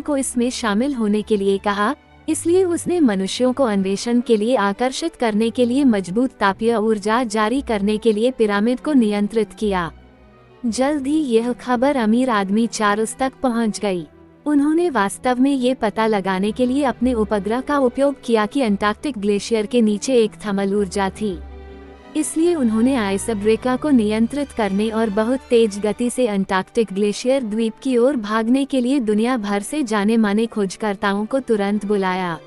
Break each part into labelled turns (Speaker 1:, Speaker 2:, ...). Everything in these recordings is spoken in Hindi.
Speaker 1: को इसमें शामिल होने के लिए कहा, इसलिए उसने मनुष्यों को अन्वेषण के लिए आकर्षित करने के लिए मजबूत तापीय ऊर्जा जारी करने के लिए पिरामिड को नियंत्रित किया। जल्द ही यह खबर अमीर आदमी चार्ल्स तक पहुंच गई। उन्होंने वास्तव में ये पता लगाने के लिए अपने उपग्रह का उपयोग किया कि अंटार्कटिक ग्लेशियर के नीचे एक थर्मल ऊर्जा थी। इसलिए उन्होंने आइसब्रेकर को नियंत्रित करने और बहुत तेज गति से अंटार्कटिक ग्लेशियर द्वीप की ओर भागने के लिए दुनिया भर से जाने माने खोजकर्ताओं को तुरंत बुलाया।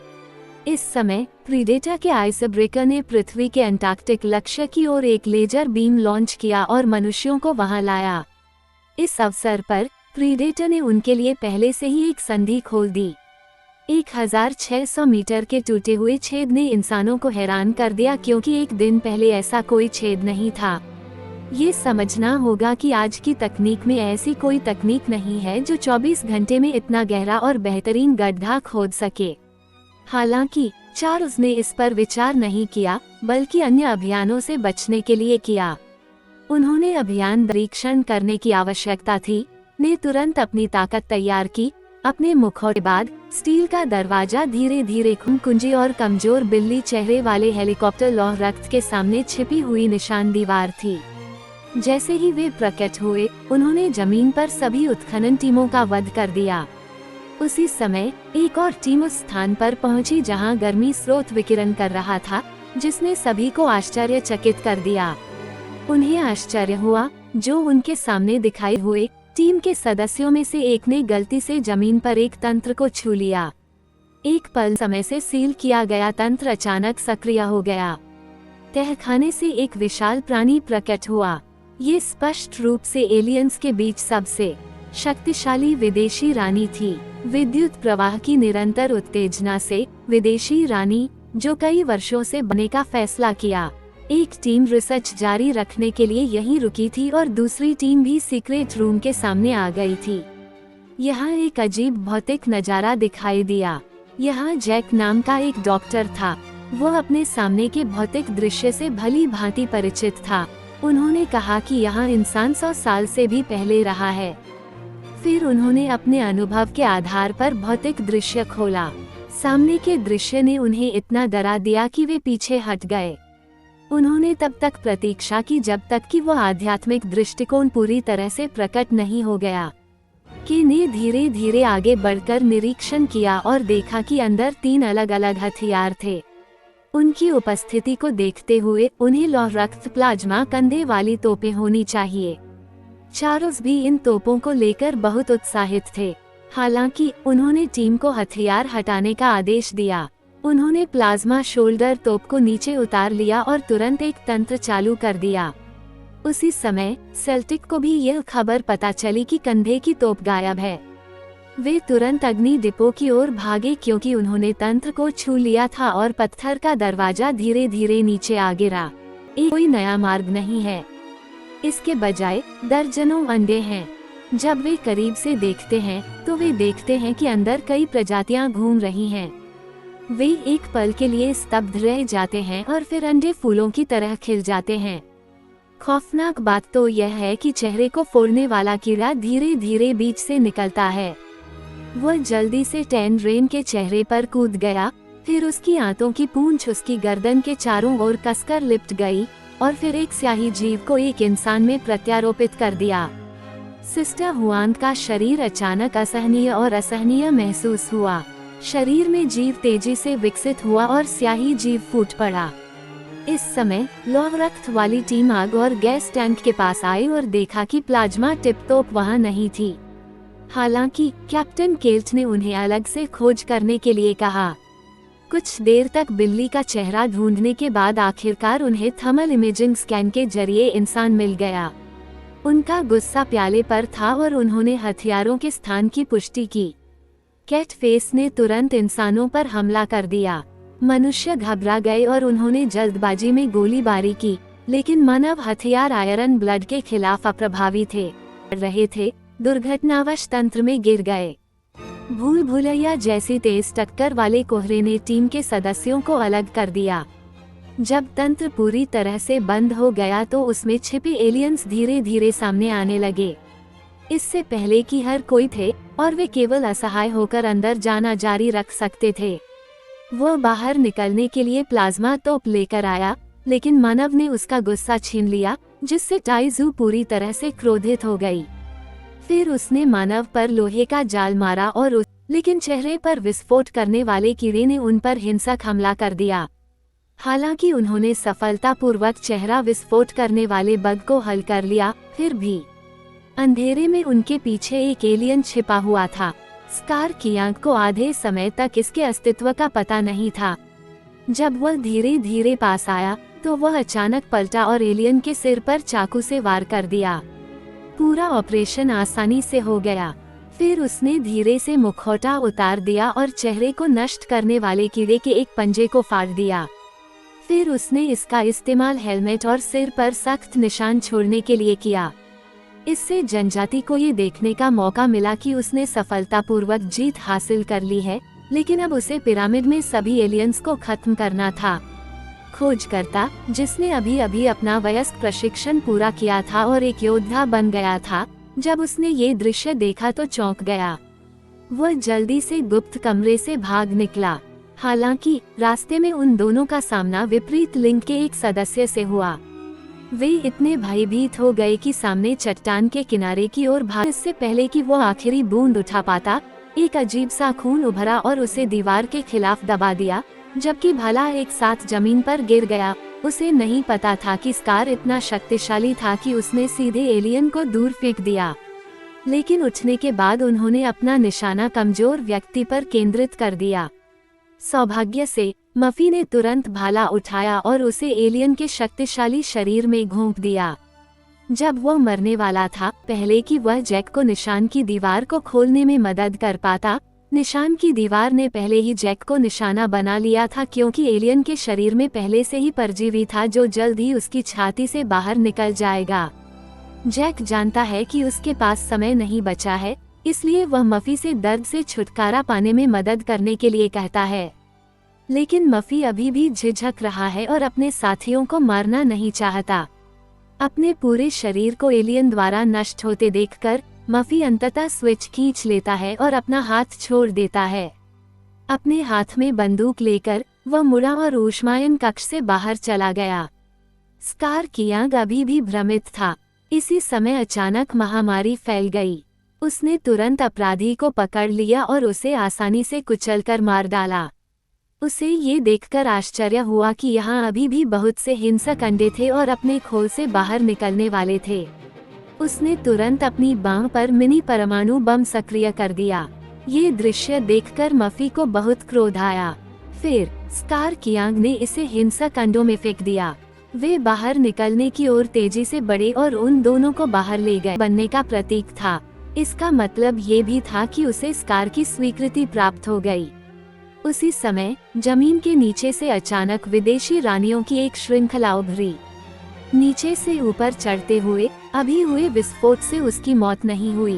Speaker 1: इस समय प्रीडेटर के आइसब्रेकर ने पृथ्वी के अंटार्कटिक लक्ष्य की ओर एक लेजर बीम लॉन्च किया और मनुष्यों को वहां लाया। इस अवसर पर प्रीडेटर ने उनके लिए पहले से ही एक संधि खोल दी। 1600 मीटर के टूटे हुए छेद ने इंसानों को हैरान कर दिया, क्योंकि एक दिन पहले ऐसा कोई छेद नहीं था। ये समझना होगा कि आज की तकनीक में ऐसी कोई तकनीक नहीं है जो 24 घंटे में इतना गहरा और बेहतरीन गड्ढा खोद सके। हालांकि चार्ल्स ने इस पर विचार नहीं किया, बल्कि अन्य अभियानों से बचने के लिए किया। उन्होंने अभियान निरीक्षण करने की आवश्यकता थी, ने तुरंत अपनी ताकत तैयार की। अपने मुखौटे बाद स्टील का दरवाजा धीरे धीरे कुंजी और कमजोर बिल्ली चेहरे वाले हेलीकॉप्टर लौह रक्त के सामने छिपी हुई निशान दीवार थी। जैसे ही वे प्रकट हुए, उन्होंने जमीन पर सभी उत्खनन टीमों का वध कर दिया। उसी समय एक और टीम उस स्थान पर पहुंची जहां गर्मी स्रोत विकिरण कर रहा था, जिसने सभी को आश्चर्यचकित कर दिया। उन्हें आश्चर्य हुआ जो उनके सामने दिखाई हुए। टीम के सदस्यों में से एक ने गलती से जमीन पर एक तंत्र को छू लिया। एक पल समय से सील किया गया तंत्र अचानक सक्रिय हो गया। तहखाने से एक विशाल प्राणी प्रकट हुआ। ये स्पष्ट रूप से एलियंस के बीच सबसे शक्तिशाली विदेशी रानी थी। विद्युत प्रवाह की निरंतर उत्तेजना से विदेशी रानी, जो कई वर्षों से बनने का फैसला किया। एक टीम रिसर्च जारी रखने के लिए यहीं रुकी थी और दूसरी टीम भी सीक्रेट रूम के सामने आ गई थी। यहाँ एक अजीब भौतिक नजारा दिखाई दिया। यहाँ जैक नाम का एक डॉक्टर था। वो अपने सामने के भौतिक दृश्य से भली भांति परिचित था। उन्होंने कहा कि यहाँ इंसान 100 साल से भी पहले रहा है। फिर उन्होंने अपने अनुभव के आधार पर भौतिक दृश्य खोला। सामने के दृश्य ने उन्हें इतना डरा दिया कि वे पीछे हट गए। उन्होंने तब तक प्रतीक्षा की जब तक कि वो आध्यात्मिक दृष्टिकोण पूरी तरह से प्रकट नहीं हो गया। कि ने धीरे धीरे आगे बढ़कर निरीक्षण किया और देखा कि अंदर 3 अलग अलग हथियार थे। उनकी उपस्थिति को देखते हुए उन्हें लौह रक्त प्लाज्मा कंधे वाली तोपें होनी चाहिए। चार्ल्स भी इन तोपों को लेकर बहुत उत्साहित थे। हालांकि उन्होंने टीम को हथियार हटाने का आदेश दिया। उन्होंने प्लाज्मा शोल्डर तोप को नीचे उतार लिया और तुरंत एक तंत्र चालू कर दिया। उसी समय सेल्टिक को भी यह खबर पता चली कि कंधे की तोप गायब है। वे तुरंत अग्नि डिपो की ओर भागे, क्योंकि उन्होंने तंत्र को छू लिया था और पत्थर का दरवाजा धीरे धीरे नीचे आ गिरा। कोई नया मार्ग नहीं है, इसके बजाय दर्जनों अंडे हैं। जब वे करीब से देखते हैं तो वे देखते हैं कि अंदर कई प्रजातियां घूम रही हैं। वे एक पल के लिए स्तब्ध रह जाते हैं और फिर अंडे फूलों की तरह खिल जाते हैं। खौफनाक बात तो यह है कि चेहरे को फोड़ने वाला कीड़ा धीरे धीरे बीच से निकलता है। वह जल्दी से टैन रेन के चेहरे पर कूद गया, फिर उसकी आंतों की पूंछ उसकी गर्दन के चारों ओर कसकर लिपट गई और फिर एक स्याही जीव को एक इंसान में प्रत्यारोपित कर दिया। सिस्टर हुआन का शरीर अचानक असहनीय और असहनीय महसूस हुआ। शरीर में जीव तेजी से विकसित हुआ और स्याही जीव फूट पड़ा। इस समय लौह रक्त वाली टीम आग और गैस टैंक के पास आई और देखा कि प्लाज्मा टिप तोप वहां नहीं थी। हालांकि कैप्टन केल्ट ने उन्हें अलग से खोज करने के लिए कहा। कुछ देर तक बिल्ली का चेहरा ढूंढने के बाद आखिरकार उन्हें थर्मल इमेजिंग स्कैन के जरिए इंसान मिल गया। उनका गुस्सा प्याले पर था और उन्होंने हथियारों के स्थान की पुष्टि की। कैटफेस ने तुरंत इंसानों पर हमला कर दिया। मनुष्य घबरा गए और उन्होंने जल्दबाजी में गोलीबारी की, लेकिन मानव हथियार आयरन ब्लड के खिलाफ अप्रभावी थे। दुर्घटनावश तंत्र में गिर गए। भूल भुलैया जैसी तेज टक्कर वाले कोहरे ने टीम के सदस्यों को अलग कर दिया। जब तंत्र पूरी तरह से बंद हो गया तो उसमें छिपे एलियंस धीरे धीरे सामने आने लगे। इससे पहले कि हर कोई थे और वे केवल असहाय होकर अंदर जाना जारी रख सकते थे। वह बाहर निकलने के लिए प्लाज्मा तोप लेकर आया, लेकिन मानव ने उसका गुस्सा छीन लिया, जिससे टाइजू पूरी तरह से क्रोधित हो गई। फिर उसने मानव पर लोहे का जाल मारा और लेकिन चेहरे पर विस्फोट करने वाले कीड़े ने उन पर हिंसक हमला कर दिया। हालांकि उन्होंने सफलतापूर्वक चेहरा विस्फोट करने वाले बग को हल कर लिया, फिर भी अंधेरे में उनके पीछे एक एलियन छिपा हुआ था। स्कार की आंख को आधे समय तक इसके अस्तित्व का पता नहीं था। जब वह धीरे धीरे पास आया तो वह अचानक पलटा और एलियन के सिर पर चाकू से वार कर दिया। पूरा ऑपरेशन आसानी से हो गया। फिर उसने धीरे से मुखौटा उतार दिया और चेहरे को नष्ट करने वाले कीड़े के एक पंजे को फाड़ दिया। फिर उसने इसका इस्तेमाल हेलमेट और सिर पर सख्त निशान छोड़ने के लिए किया। इससे जनजाति को ये देखने का मौका मिला कि उसने सफलतापूर्वक जीत हासिल कर ली है, लेकिन अब उसे पिरामिड में सभी एलियंस को खत्म करना था। खोजकर्ता, जिसने अभी अभी अपना वयस्क प्रशिक्षण पूरा किया था और एक योद्धा बन गया था, जब उसने ये दृश्य देखा तो चौंक गया। वह जल्दी से गुप्त कमरे से भाग निकला। हालांकि रास्ते में उन दोनों का सामना विपरीत लिंग के एक सदस्य से हुआ। वे इतने भयभीत हो गए कि सामने चट्टान के किनारे की ओर भाग। इससे पहले कि वो आखिरी बूंद उठा पाता, एक अजीब सा खून उभरा और उसे दीवार के खिलाफ दबा दिया, जबकि भाला एक साथ जमीन पर गिर गया। उसे नहीं पता था कि स्कार इतना शक्तिशाली था कि उसने सीधे एलियन को दूर फेंक दिया। लेकिन उठने के बाद उन्होंने अपना निशाना कमजोर व्यक्ति पर केंद्रित कर दिया। सौभाग्य से मफी ने तुरंत भाला उठाया और उसे एलियन के शक्तिशाली शरीर में घोंप दिया। जब वह मरने वाला था, पहले कि वह जैक को निशान की दीवार को खोलने में मदद कर पाता, निशान की दीवार ने पहले ही जैक को निशाना बना लिया था, क्योंकि एलियन के शरीर में पहले से ही परजीवी था जो जल्द ही उसकी छाती से बाहर निकल जाएगा। जैक जानता है कि उसके पास समय नहीं बचा है, इसलिए वह मफी से दर्द से छुटकारा पाने में मदद करने के लिए कहता है। लेकिन मफी अभी भी झिझक रहा है और अपने साथियों को मारना नहीं चाहता। अपने पूरे शरीर को एलियन द्वारा नष्ट होते देखकर मफी अंततः स्विच खींच लेता है और अपना हाथ छोड़ देता है। अपने हाथ में बंदूक लेकर वह मुड़ा और ऊष्मायन कक्ष से बाहर चला गया। स्कार की आंख अभी भी भ्रमित था। इसी समय अचानक महामारी फैल गई। उसने तुरंत अपराधी को पकड़ लिया और उसे आसानी से कुचलकर मार डाला। उसे ये देखकर आश्चर्य हुआ कि यहाँ अभी भी बहुत से हिंसक अंडे थे और अपने खोल से बाहर निकलने वाले थे। उसने तुरंत अपनी बांह पर मिनी परमाणु बम सक्रिय कर दिया। ये दृश्य देखकर मफी को बहुत क्रोध आया। फिर स्कार की आंख ने इसे हिंसक अंडों में फेंक दिया। वे बाहर निकलने की ओर तेजी से बढ़े और उन दोनों को बाहर ले गए। बनने का प्रतीक था। इसका मतलब ये भी था कि उसे स्कार की स्वीकृति प्राप्त हो गई। उसी समय जमीन के नीचे से अचानक विदेशी रानियों की एक श्रृंखला उभरी। नीचे से ऊपर चढ़ते हुए अभी हुए विस्फोट से उसकी मौत नहीं हुई।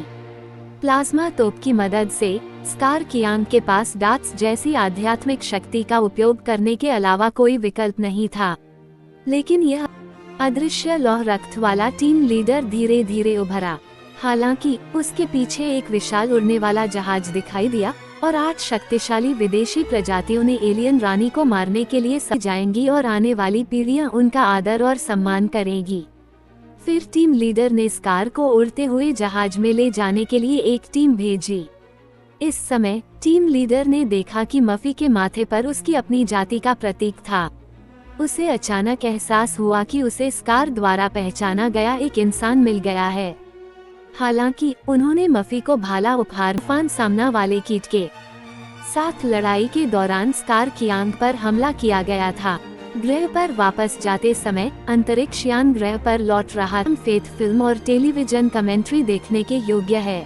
Speaker 1: प्लाज्मा तोप की मदद से स्कार की आंख के पास डार्ट्स जैसी आध्यात्मिक शक्ति का उपयोग करने के अलावा कोई विकल्प नहीं था। लेकिन यह अदृश्य लौह रक्त वाला टीम लीडर धीरे धीरे उभरा। हालांकि उसके पीछे एक विशाल उड़ने वाला जहाज दिखाई दिया और 8 शक्तिशाली विदेशी प्रजातियों ने एलियन रानी को मारने के लिए जाएंगी और आने वाली पीढ़ियां उनका आदर और सम्मान करेगी। फिर टीम लीडर ने स्कार को उड़ते हुए जहाज में ले जाने के लिए एक टीम भेजी। इस समय टीम लीडर ने देखा कि मफी के माथे पर उसकी अपनी जाति का प्रतीक था। उसे अचानक एहसास हुआ कि उसे स्कार द्वारा पहचाना गया एक इंसान मिल गया है। हालांकि उन्होंने मफी को भाला उपहार तूफान सामना वाले कीट के साथ लड़ाई के दौरान स्कार की आंख पर हमला किया गया था। ग्रह पर वापस जाते समय अंतरिक्ष यान ग्रह पर लौट रहा। फेथ फिल्म और टेलीविजन कमेंट्री देखने के योग्य है।